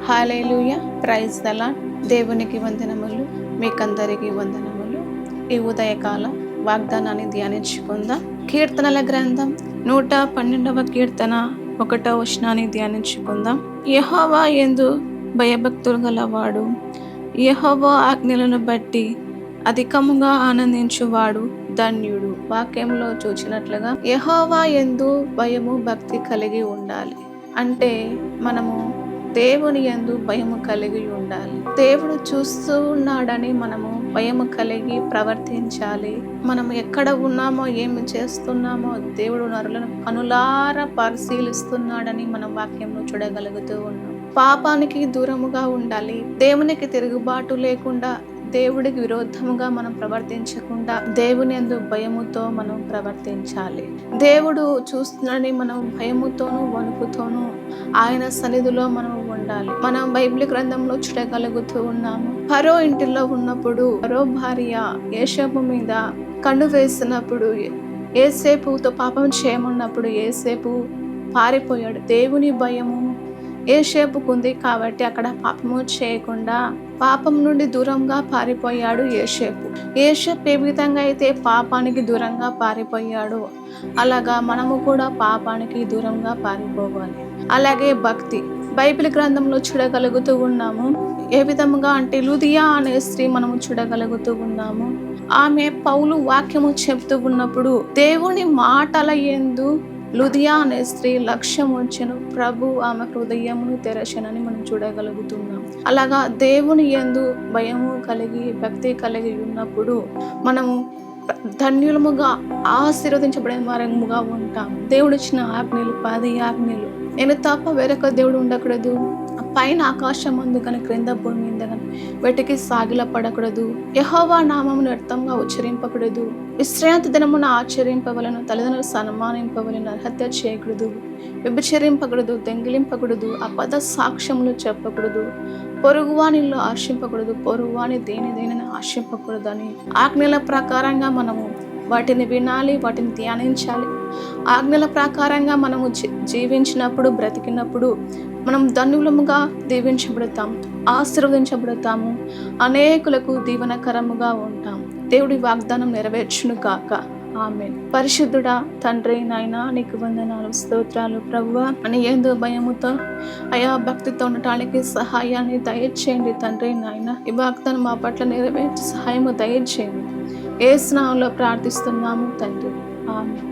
Hallelujah, praise the lord. దేవునికి వందనములు, మీకందరికీ వందనములు. ఈ ఉదయకాల వాగ్దానాన్ని ధ్యానించుకుందాం. కీర్తనల గ్రంథం 112వ కీర్తన 1వ వచనాన్ని ధ్యానించుకుందాం. యెహోవా యందు భయభక్తులు గలవాడు యెహోవా ఆజ్ఞలను బట్టి అధికముగా ఆనందించువాడు ధన్యుడు. వాక్యంలో చూచినట్లుగా యెహోవా యందు భయము భక్తి కలిగి ఉండాలి. అంటే మనము దేవుని యందు భయము కలిగి ఉండాలి. దేవుడు చూస్తూ ఉన్నాడని మనము భయము కలిగి ప్రవర్తించాలి. మనం ఎక్కడ ఉన్నామో ఏమి చేస్తున్నామో దేవుడు నరులను కనులారా పరిశీలిస్తున్నాడని మనం వాక్యంలో చూడగలుగుతూ ఉన్నాం. పాపానికి దూరముగా ఉండాలి. దేవునికి తిరుగుబాటు లేకుండా, దేవుడికి విరోధముగా మనం ప్రవర్తించకుండా దేవుని యందు భయముతో మనం ప్రవర్తించాలి. దేవుడు చూస్తున్నాడని మనం భయముతోనూ వణుకుతోనూ ఆయన సన్నిధిలో మనం ఉండాలి. మనం బైబిల్ గ్రంథంలో చూడగలుగుతూ ఉన్నాము. ఫరో ఇంటిలో ఉన్నప్పుడు ఫరో భార్య యోసేపు మీద కన్ను వేసినప్పుడు, యోసేపుతో పాపం చేయమన్నప్పుడు యోసేపు పారిపోయాడు. దేవుని భయము యోసేపుకుంది కాబట్టి అక్కడ పాపము చేయకుండా పాపం నుండి దూరంగా పారిపోయాడు యోసేపు. యోసేపు ఏ విధంగా అయితే పాపానికి దూరంగా పారిపోయాడో అలాగా మనము కూడా పాపానికి దూరంగా పారిపోవాలి. అలాగే భక్తి బైబిల్ గ్రంథంలో చూడగలుగుతూ ఉన్నాము. ఏ విధముగా అంటే లుదియా అనే స్త్రీ మనము చూడగలుగుతూ ఉన్నాము. ఆమె పౌలు వాక్యము చెప్తూ ఉన్నప్పుడు దేవుని మాటల యందు లుదియా అనే స్త్రీ లక్ష్యం వచ్చెను, ప్రభు ఆమె హృదయమును తెరచెనని మనం చూడగలుగుతున్నాం. అలాగా దేవుని యందు భయము కలిగి భక్తి కలిగి ఉన్నప్పుడు మనము ధన్యులముగా ఆశీర్వదించబడిన వారముగా ఉంటాం. దేవుడు ఇచ్చిన ఆజ్ఞలు 10 ఆజ్ఞలు. నేను తప్ప వేరొక దేవుడు ఉండకూడదు, పైన ఆకాశం అందు కానీ క్రింద భూమి మీద కానీ వెటికి సాగిల పడకూడదు, యెహోవా నామమును వ్యర్థంగా ఉచ్చరింపకూడదు, విశ్రాంతి దినమున ఆచరింపవలను, తల్లిదండ్రులు సన్మానింపవలను, హత్య చేయకూడదు, వ్యభిచరింపకూడదు, దొంగిలింపకూడదు, అబద్ధ సాక్ష్యములు చెప్పకూడదు, పొరుగువానిలో ఆశింపకూడదు, పొరుగువాని దేనిని ఆశింపకూడదు అని ఆజ్ఞల ప్రకారంగా మనము వాటిని వినాలి, వాటిని ధ్యానించాలి. ఆజ్ఞల ప్రకారంగా మనము జీవించినప్పుడు, బ్రతికినప్పుడు మనం ధన్యులముగా దీవించబడతాం, ఆశీర్వదించబడతాము, అనేకులకు దీవెనకరముగా ఉంటాం. దేవుడి వాగ్దానం నెరవేర్చును గాక. ఆమేన్. పరిశుద్ధుడా తండ్రి, నాయనా నీకు వందనాలు, స్తోత్రాలు ప్రభువా. అని యందు భయముతో అయా భక్తితో ఉండటానికి సహాయాన్ని దయచేయండి తండ్రి. నాయనా ఈ వాగ్దానం మా పట్ల నెరవేర్చి సహాయము దయచేయండి. యేసు నామములో ప్రార్థిస్తున్నాము తండ్రి. ఆమేన్.